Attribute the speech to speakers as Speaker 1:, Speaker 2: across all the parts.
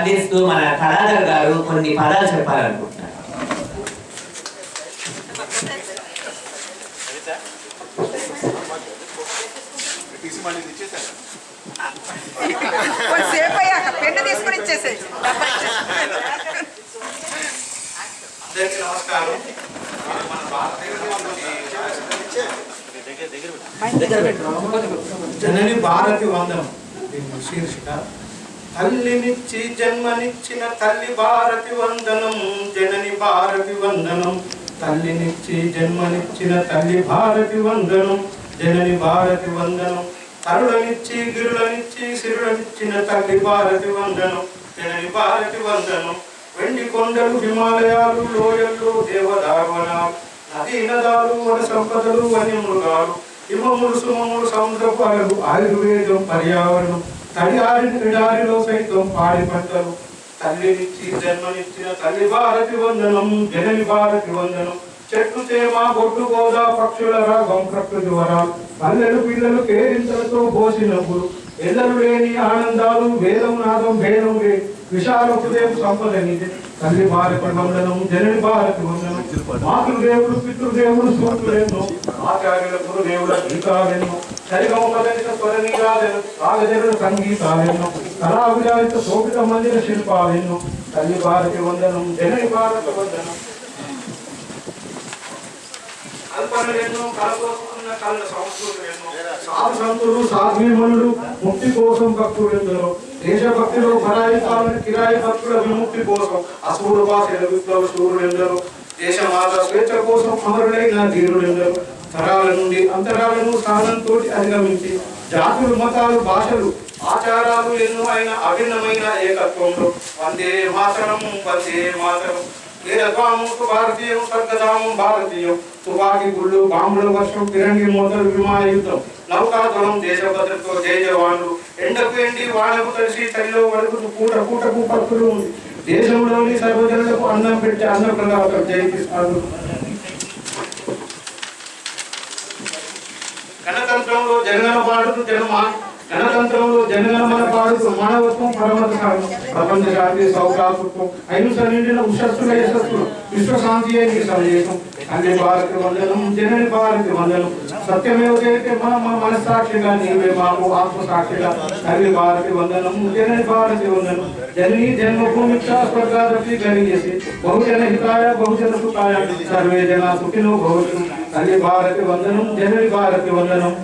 Speaker 1: అందిస్తూ మన కళాధర్ గారు కొన్ని పదాలు చెప్పాలనుకుంటున్నారు.
Speaker 2: సేపు అయ్యాక పెన్ను తీసుకుని ఇచ్చేసేయి.
Speaker 3: అందరికీ నమస్కారం. జనని భారతి వందనం శీర్షిక. తల్లినిచ్చి జన్మనిచ్చిన తల్లి భారతి వందనం, జనని భారతి వందనం. తల్లినిచ్చి జన్మనిచ్చిన తల్లి భారతి వందనం, జనని భారతి వందనం. తరులనిచ్చి గిరులనిచ్చి సిరులనిచ్చిన తల్లి భారతి వందనం, జనని భారతి వందనం. వెండి కొండలు హిమాలయాలు లోయలు దేవదావనాలు, నదీ నదాలు వన సంపదలు వన్యమృగాలు, హిమములు సుమములు సముద్రపు అలలు, ఆయుర్వేదం పర్యావరణం, తడియారిని ఎడారిలో సైతం పాడి పంటలు. తల్లినిచ్చి జన్మనిచ్చిన తల్లి భారతి వందనం, జనని భారతి వందనం. చెట్టు చేమ బొట్టు గోదా పక్షుల రాగం ప్రకృతి వరాలు, పల్లెలు పిల్లలు కేరింతలతో పోసినప్పుడు ఎల్లలు లేని ఆనందాలు, వేదం నాదం భేదం లే విశాల హృదయం సంపద నిధి. తల్లి భారతి వందనం, జనని భారతి వందనం. మాతృదేవుడు పితృదేవుడు సూత్రులెన్నో, ఆచార్యుల గురుదేవుల గీతాలెన్నో, సరిగమపదనిత స్వరనీయాలెన్నో, రాగజరుల సంగీతాలెన్నో, కళావిలాసిత శోభిత మందిర శిల్పాలెన్నో. తల్లి భారతి వందనం, జనని భారతి వందనం. కల్పనలెన్నో కలబోసుకున్న కళ్ళ సంస్కృతులెన్నో, సాధు సంతులు సాధ్వీమనులు ముక్తి కోసం భక్తులెందరో. దేశభక్తిలో పరాయి కాలని కిరాయి భక్తుల విముక్తి కోసం అసూరు భాషల విప్లవ శూరులెందరో. దేశమాత స్వేచ్ఛ కోసం అమరులైన ధీరులెందరో. తరాల నుండి అంతరాలను స్థానంతో అధిగమించి జాతులు మతాలు భాషలు ఆచారాలు ఎన్నో అయిన అభిన్నమైన ఏకత్వంలో వందే మాతరం వందే మాతరం. వీరస్వాముకు భారతీయం స్వర్గధామం భారతీయం. తుపాకి గుళ్ళు బాంబుల వర్షం ఫిరంగి మోతలు విమాన యుద్ధం నౌకాదళం దేశ భద్రతతో జయ జవాన్లు. ఎండకు ఎండి వానకు కలిసి తల్లిలో వరకు పూటకు పక్కులు ఉంది. దేశంలోని సర్వజనులకు అన్నం పెట్టి అన్నప్రదాత జయిస్తారు. గణతంత్రంలో జనగణ పాడుతూ గణతంత్రంలో జనగణమన పాడుతూ మానవత్వం పరమత కారణం. ప్రపంచ శాంతి సౌభ్రాతృత్వం అహింస నిండిన ఉషస్సుల యశస్సులు విశ్వశాంతి అయి సందేశం. తల్లి భారతి వందనం, జనని భారతి వందనం. సత్యమేవ జయతే మా మనస్సాక్షిగా నీవే మాకు ఆత్మసాక్షిగా. తల్లి భారతి వందనం, జనని భారతి వందనం. జననీ జన్మభూమి స్వర్గాదపి గరీయసి బహుజన హితాయ బహుజన సుఖాయ సర్వే జన సుఖినో భవంతు. తల్లి భారతి వందనం, జనని భారతి వందనం.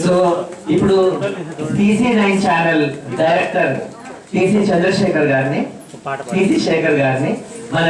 Speaker 1: సో ఇప్పుడు TC9 channel director TC Chandrasekhar గారిని, TC శేఖర్ గారిని మన